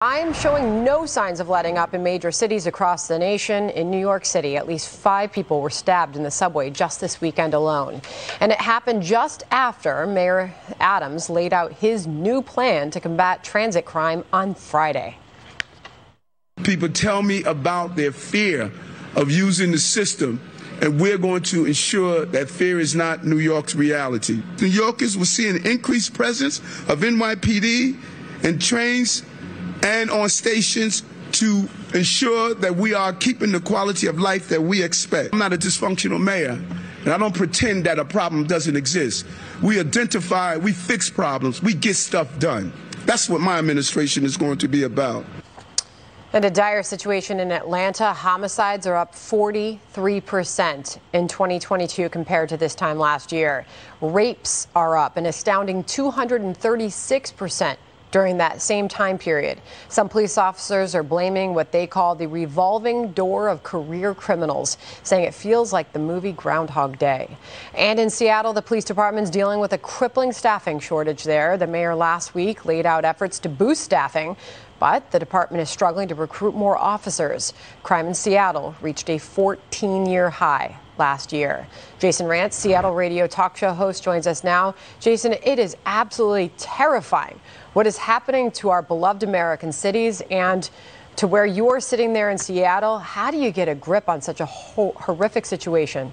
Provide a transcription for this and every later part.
I'm showing no signs of letting up in major cities across the nation. In New York City, at least 5 people were stabbed in the subway just this weekend alone. And it happened just after Mayor Adams laid out his new plan to combat transit crime on Friday. People tell me about their fear of using the system, and we're going to ensure that fear is not New York's reality. New Yorkers will see an increased presence of NYPD in trains and on stations to ensure that we are keeping the quality of life that we expect. I'm not a dysfunctional mayor, and I don't pretend that a problem doesn't exist. We identify, we fix problems, we get stuff done. That's what my administration is going to be about. And a dire situation in Atlanta. Homicides are up 43% in 2022 compared to this time last year. Rapes are up an astounding 236% during that same time period. Some police officers are blaming what they call the revolving door of career criminals, saying it feels like the movie Groundhog Day. And in Seattle, the police department's dealing with a crippling staffing shortage there. The mayor last week laid out efforts to boost staffing, but the department is struggling to recruit more officers. Crime in Seattle reached a 14-year high last year. Jason Rantz, Seattle radio talk show host, joins us now. Jason, it is absolutely terrifying what is happening to our beloved American cities, and to where you're sitting there in Seattle. How do you get a grip on such a horrific situation?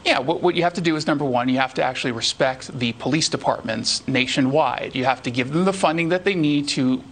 Yeah, what you have to do is, number one, you have to actually respect the police departments nationwide. You have to give them the funding that they need to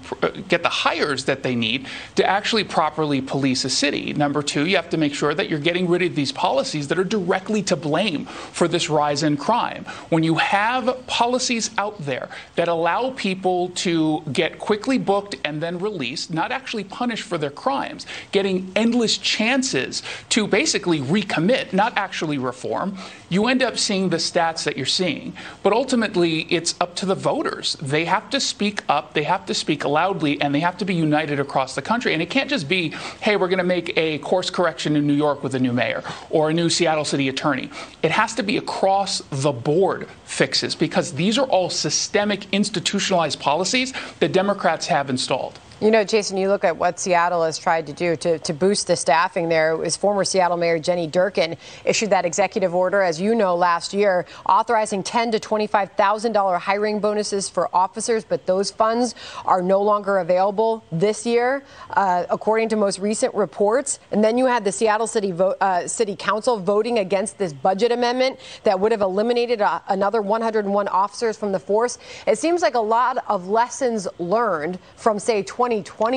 get the hires that they need to actually properly police a city. Number two, you have to make sure that you're getting rid of these policies that are directly to blame for this rise in crime. When you have policies out there that allow people to get quickly booked and then released, not actually punished for their crimes, getting endless chances to basically recommit, not actually reform, you end up seeing the stats that you're seeing. But ultimately, it's up to the voters. They have to speak up, they have to speak loudly, and they have to be united across the country. And it can't just be, hey, we're going to make a course correction in New York with a new mayor or a new Seattle city attorney. It has to be across the board fixes, because these are all systemic, institutionalized policies that Democrats have installed. You know, Jason, you look at what Seattle has tried to do to boost the staffing there. It was former Seattle Mayor Jenny Durkan issued that executive order, as you know, last year, authorizing $10,000 to $25,000 hiring bonuses for officers. But those funds are no longer available this year, according to most recent reports. And then you had the Seattle City Council voting against this budget amendment that would have eliminated another 101 officers from the force. It seems like a lot of lessons learned from, say, 2020,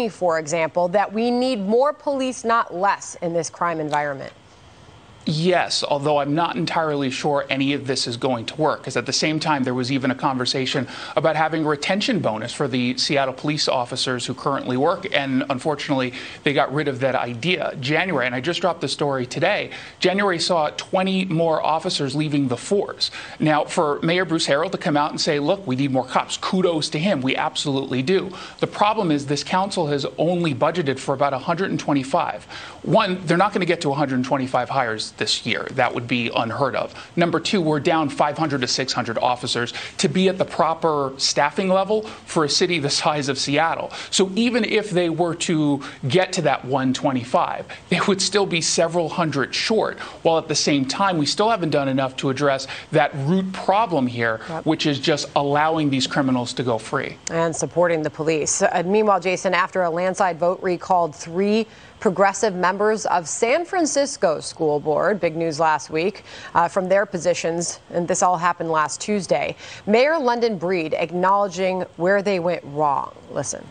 for example, that we need more police, not less, in this crime environment. Yes, although I'm not entirely sure any of this is going to work, because at the same time there was even a conversation about having a retention bonus for the Seattle police officers who currently work, and unfortunately they got rid of that idea. January, and I just dropped the story today, January saw 20 more officers leaving the force. Now, for Mayor Bruce Harrell to come out and say, look, we need more cops, kudos to him, we absolutely do. The problem is this council has only budgeted for about 125. One, they're not going to get to 125 hires this year. That would be unheard of. Number two, we're down 500 to 600 officers to be at the proper staffing level for a city the size of Seattle. So even if they were to get to that 125, they would still be several hundred short, while at the same time, we still haven't done enough to address that root problem here, which is just allowing these criminals to go free. And supporting the police. Meanwhile, Jason, after a landslide vote recalled 3 progressive members of San Francisco school board, big news last week, from their positions, and this all happened last Tuesday. Mayor London Breed acknowledging where they went wrong. Listen.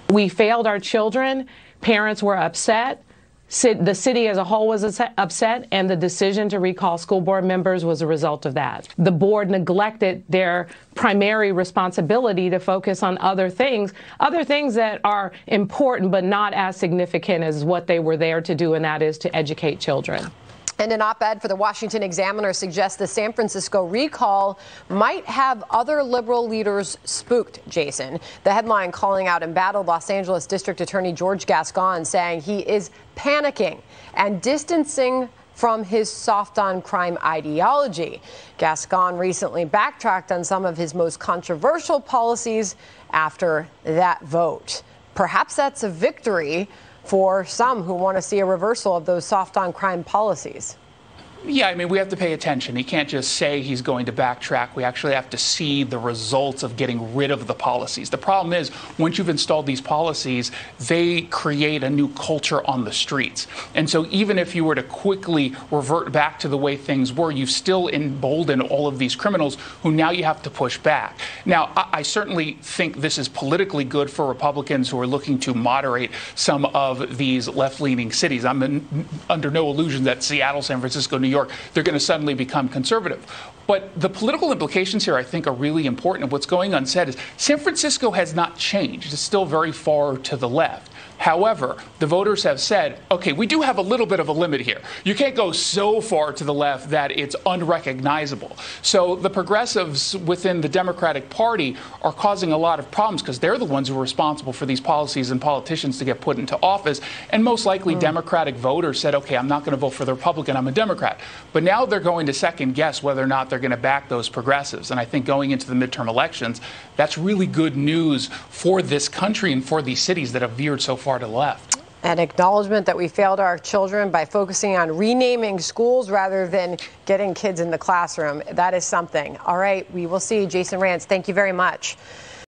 We failed our children. Parents were upset. The city as a whole was upset, and the decision to recall school board members was a result of that. The board neglected their primary responsibility to focus on other things that are important but not as significant as what they were there to do, and that is to educate children. And an op-ed for the Washington Examiner suggests the San Francisco recall might have other liberal leaders spooked, Jason. The headline calling out embattled Los Angeles District Attorney George Gascon, saying he is panicking and distancing from his soft on crime ideology. Gascon recently backtracked on some of his most controversial policies after that vote. Perhaps that's a victory for some who want to see a reversal of those soft on crime policies. Yeah, I mean, we have to pay attention. He can't just say he's going to backtrack. We actually have to see the results of getting rid of the policies. The problem is, once you've installed these policies, they create a new culture on the streets. And so even if you were to quickly revert back to the way things were, you still embolden all of these criminals who now you have to push back. Now, I certainly think this is politically good for Republicans who are looking to moderate some of these left-leaning cities. I'm under no illusion that Seattle, San Francisco, New York, they're going to suddenly become conservative. But the political implications here, I think, are really important. What's going unsaid is San Francisco has not changed. It's still very far to the left. However, the voters have said, okay, we do have a little bit of a limit here. You can't go so far to the left that it's unrecognizable. So the progressives within the Democratic Party are causing a lot of problems because they're the ones who are responsible for these policies and politicians to get put into office. And most likely Democratic voters said, okay, I'm not going to vote for the Republican, I'm a Democrat. But now they're going to second guess whether or not they're going to back those progressives. And I think going into the midterm elections, that's really good news for this country and for these cities that have veered so far to the left. An acknowledgement that we failed our children by focusing on renaming schools rather than getting kids in the classroom. That is something. All right, we will see. Jason Rantz, thank you very much.